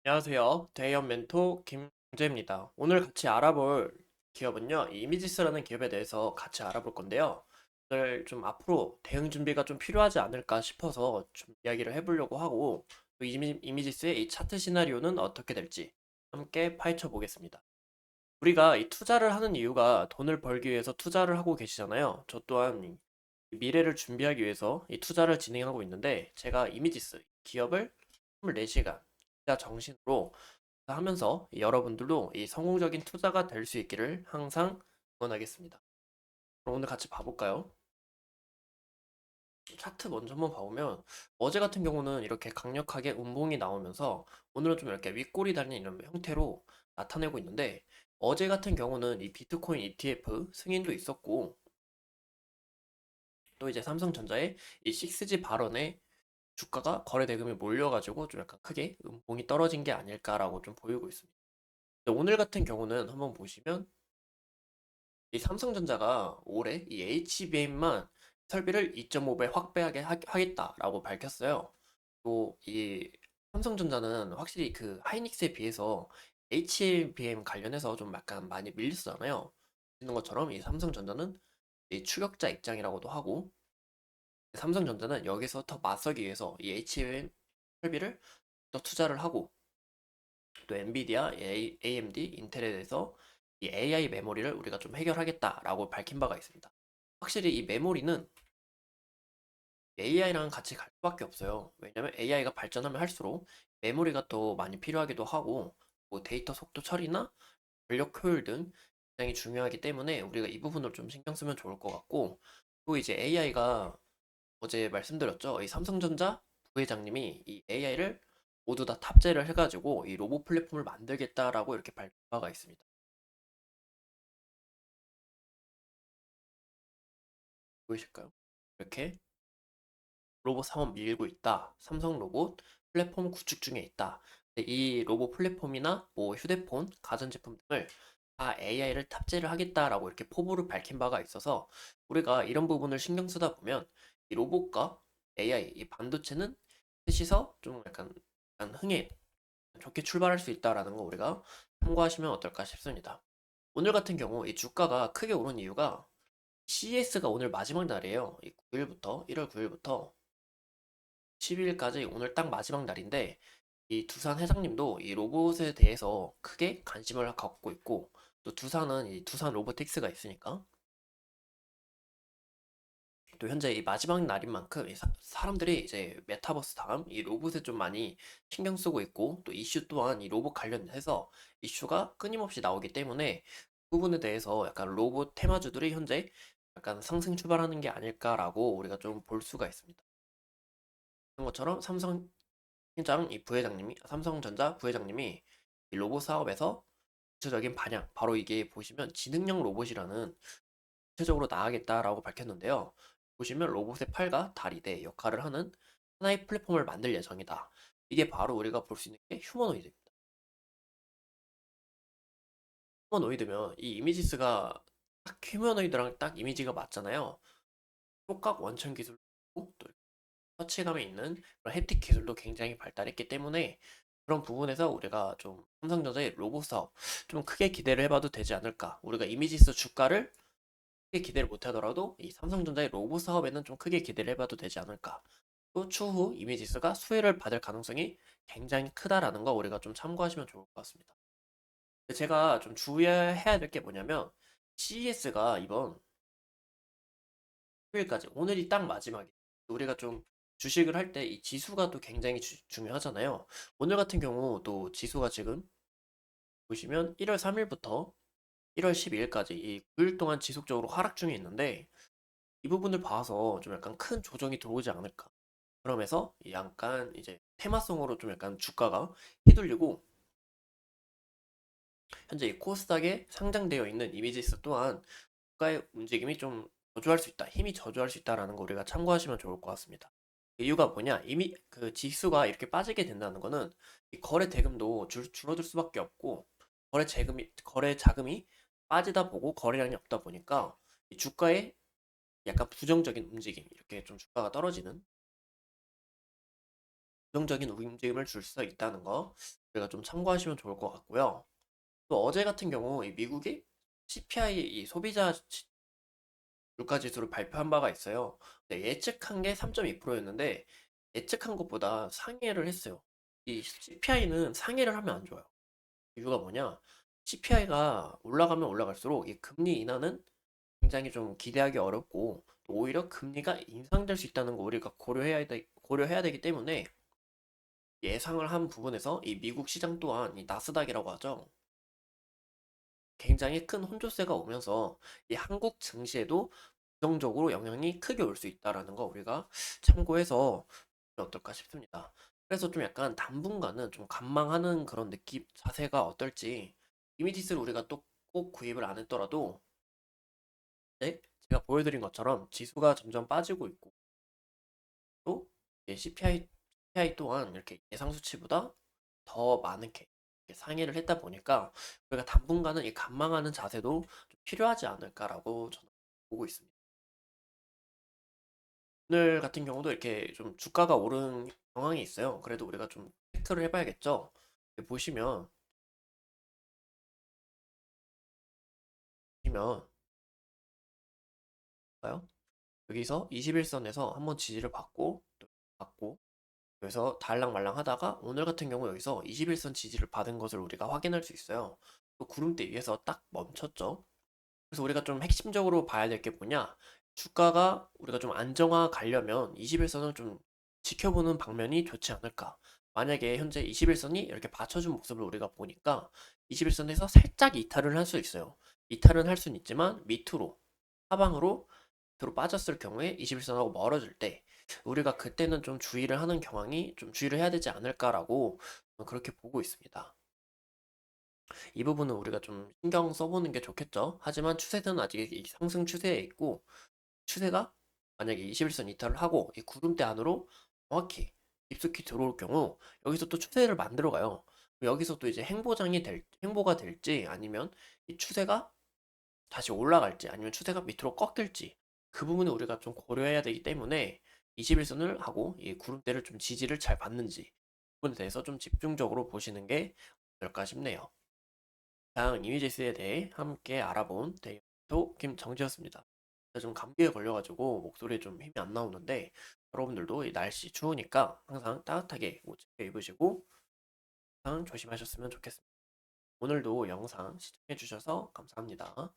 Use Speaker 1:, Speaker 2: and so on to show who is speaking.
Speaker 1: 안녕하세요. 대형 멘토 김재입니다. 오늘 같이 알아볼 기업은요, 이 이미지스라는 기업에 대해서 같이 알아볼 건데요. 오늘 좀 앞으로 대응 준비가 좀 필요하지 않을까 싶어서 좀 이야기를 해보려고 하고, 또 이미지스의 이 차트 시나리오는 어떻게 될지 함께 파헤쳐 보겠습니다. 우리가 이 투자를 하는 이유가 돈을 벌기 위해서 투자를 하고 계시잖아요. 저 또한 이 미래를 준비하기 위해서 이 투자를 진행하고 있는데, 제가 이미지스 기업을 24시간 진짜 정신으로 하면서 여러분들도 이 성공적인 투자가 될 수 있기를 항상 응원하겠습니다. 그럼 오늘 같이 봐볼까요? 차트 먼저 한번 봐보면 어제 같은 경우는 이렇게 강력하게 음봉이 나오면서 오늘은 좀 이렇게 윗골이 달린 이런 형태로 나타내고 있는데, 어제 같은 경우는 이 비트코인 ETF 승인도 있었고, 또 이제 삼성전자의 이 6G 발언에 주가가 거래 대금이 몰려가지고 좀 약간 크게 음봉이 떨어진 게 아닐까라고 좀 보이고 있습니다. 근데 오늘 같은 경우는 한번 보시면 이 삼성전자가 올해 이 HBM만 설비를 2.5배 확대하게 하겠다라고 밝혔어요. 또 이 삼성전자는 확실히 그 하이닉스에 비해서 HBM 관련해서 좀 약간 많이 밀렸잖아요. 있는 것처럼 이 삼성전자는 이 추격자 입장이라고도 하고, 삼성전자는 여기서 더 맞서기 위해서 이 HBM 설비를 더 투자를 하고, 또 엔비디아, AMD, 인텔에 대해서 이 AI 메모리를 우리가 좀 해결하겠다라고 밝힌 바가 있습니다. 확실히 이 메모리는 AI랑 같이 갈 수밖에 없어요. 왜냐면 AI가 발전하면 할수록 메모리가 또 많이 필요하기도 하고, 뭐 데이터 속도 처리나 전력 효율 등 굉장히 중요하기 때문에 우리가 이 부분을 좀 신경 쓰면 좋을 것 같고, 또 이제 AI가 어제 말씀드렸죠. 이 삼성전자 부회장님이 이 AI를 모두 다 탑재를 해가지고 이 로봇 플랫폼을 만들겠다라고 이렇게 밝힌 바가 있습니다. 보이실까요? 이렇게 로봇 사업 밀고 있다. 삼성 로봇 플랫폼 구축 중에 있다. 근데 이 로봇 플랫폼이나 뭐 휴대폰, 가전제품 등을 다 AI를 탑재를 하겠다라고 이렇게 포부를 밝힌 바가 있어서, 우리가 이런 부분을 신경 쓰다 보면 이 로봇과 AI, 이 반도체는 셋이서 좀 약간 흥에 좋게 출발할 수 있다라는 거 우리가 참고하시면 어떨까 싶습니다. 오늘 같은 경우 이 주가가 크게 오른 이유가 CES가 오늘 마지막 날이에요. 이 9일부터 1월 9일부터 12일까지 오늘 딱 마지막 날인데, 이 두산 회장님도 이 로봇에 대해서 크게 관심을 갖고 있고, 또 두산은 이 두산 로보틱스가 있으니까, 또 현재 이 마지막 날인 만큼 이 사람들이 이제 메타버스 다음 이 로봇에 좀 많이 신경 쓰고 있고, 또 이슈 또한 이 로봇 관련해서 이슈가 끊임없이 나오기 때문에 그 부분에 대해서 약간 로봇 테마주들이 현재 약간 상승 출발하는 게 아닐까라고 우리가 좀 볼 수가 있습니다. 그런 것처럼 삼성전자 부회장님이 이 로봇 사업에서 구체적인 반향, 바로 이게 보시면 지능형 로봇이라는 구체적으로 나가겠다라고 밝혔는데요. 보시면 로봇의 팔과 다리 대 역할을 하는 하나의 플랫폼을 만들 예정이다. 이게 바로 우리가 볼 수 있는 게 휴머노이드입니다. 휴머노이드면 이 이미지스가 딱 휴머노이드랑 딱 이미지가 맞잖아요. 똑각 원천 기술도 있고, 또 터치감이 있는 그런 햅틱 기술도 굉장히 발달했기 때문에 그런 부분에서 우리가 좀 삼성전자의 로봇 사업 좀 크게 기대를 해봐도 되지 않을까. 우리가 이미지스 주가를 크게 기대를 못하더라도 이 삼성전자의 로봇 사업에는 좀 크게 기대를 해봐도 되지 않을까. 또 추후 이미지스가 수혜를 받을 가능성이 굉장히 크다라는 거 우리가 좀 참고하시면 좋을 것 같습니다. 제가 좀 주의해야 될 게 뭐냐면, CES가 이번 일까지 오늘이 딱 마지막이에요. 우리가 좀 주식을 할 때 이 지수가 또 굉장히 중요하잖아요. 오늘 같은 경우 또 지수가 지금 보시면 1월 3일부터 1월 12일까지 이 9일 동안 지속적으로 하락 중에 있는데, 이 부분을 봐서 좀 약간 큰 조정이 들어오지 않을까. 그러면서 약간 이제 테마성으로 좀 약간 주가가 휘둘리고, 현재 이 코스닥에 상장되어 있는 이미지스 또한 주가의 움직임이 좀 저조할 수 있다, 힘이 저조할 수 있다라는 거 우리가 참고하시면 좋을 것 같습니다. 이유가 뭐냐? 이미 그 지수가 이렇게 빠지게 된다는 거는 이 거래 대금도 줄어들 수밖에 없고, 거래 자금이 빠지다 보고 거래량이 없다 보니까 이 주가에 약간 부정적인 움직임, 이렇게 좀 주가가 떨어지는 부정적인 움직임을 줄 수 있다는 거 우리가 좀 참고하시면 좋을 것 같고요. 또 어제 같은 경우 이 미국이 CPI 이 소비자 물가 지수를 발표한 바가 있어요. 근데 예측한 게 3.2%였는데 예측한 것보다 상회를 했어요. 이 CPI는 상회를 하면 안 좋아요. 이유가 뭐냐? CPI가 올라가면 올라갈수록 이 금리 인하는 굉장히 좀 기대하기 어렵고 또 오히려 금리가 인상될 수 있다는 거 우리가 고려해야 되기 때문에 예상을 한 부분에서 이 미국 시장 또한 이 나스닥이라고 하죠. 굉장히 큰 혼조세가 오면서 이 한국 증시에도 부정적으로 영향이 크게 올 수 있다라는 거 우리가 참고해서 어떨까 싶습니다. 그래서 좀 약간 당분간은 좀 관망하는 그런 느낌, 자세가 어떨지 이미지스를 우리가 또 꼭 구입을 안 했더라도 네? 제가 보여드린 것처럼 지수가 점점 빠지고 있고 또 CPI 또한 이렇게 예상 수치보다 더 많게 이렇게 상회를 했다 보니까 우리가 당분간은 이 관망하는 자세도 좀 필요하지 않을까라고 저는 보고 있습니다. 오늘 같은 경우도 이렇게 좀 주가가 오른 경향이 있어요. 그래도 우리가 좀 체크를 해봐야겠죠. 여기 보시면 봐요. 여기서 21선에서 한번 지지를 받고 또 받고 그래서 달랑말랑 하다가 오늘 같은 경우 여기서 21선 지지를 받은 것을 우리가 확인할 수 있어요. 또 구름대 위에서 딱 멈췄죠. 그래서 우리가 좀 핵심적으로 봐야 될 게 뭐냐? 주가가 우리가 좀 안정화 가려면 21선을 좀 지켜보는 방면이 좋지 않을까? 만약에 현재 21선이 이렇게 받쳐준 모습을 우리가 보니까 21선에서 살짝 이탈을 할 수 있어요. 이탈은 할 수는 있지만 밑으로 하방으로 밑으로 빠졌을 경우에 21선하고 멀어질 때 우리가 그때는 좀 주의를 하는 경향이 좀 주의를 해야 되지 않을까라고 그렇게 보고 있습니다. 이 부분은 우리가 좀 신경 써보는 게 좋겠죠. 하지만 추세는 아직 이 상승 추세에 있고 추세가 만약에 21선 이탈을 하고 이 구름대 안으로 정확히 깊숙이 들어올 경우 여기서 또 추세를 만들어 가요. 여기서 또 이제 행보가 될지 아니면 이 추세가 다시 올라갈지 아니면 추세가 밑으로 꺾일지 그 부분을 우리가 좀 고려해야 되기 때문에 21선을 하고 이 구름대를 좀 지지를 잘 받는지 부분에 대해서 좀 집중적으로 보시는 게 어떨까 싶네요. 다양 이미지스에 대해 함께 알아본 데이터 김정지였습니다. 제가 좀 감기에 걸려가지고 목소리에 좀 힘이 안 나오는데 여러분들도 이 날씨 추우니까 항상 따뜻하게 옷 챙겨 입으시고 항상 조심하셨으면 좋겠습니다. 오늘도 영상 시청해주셔서 감사합니다.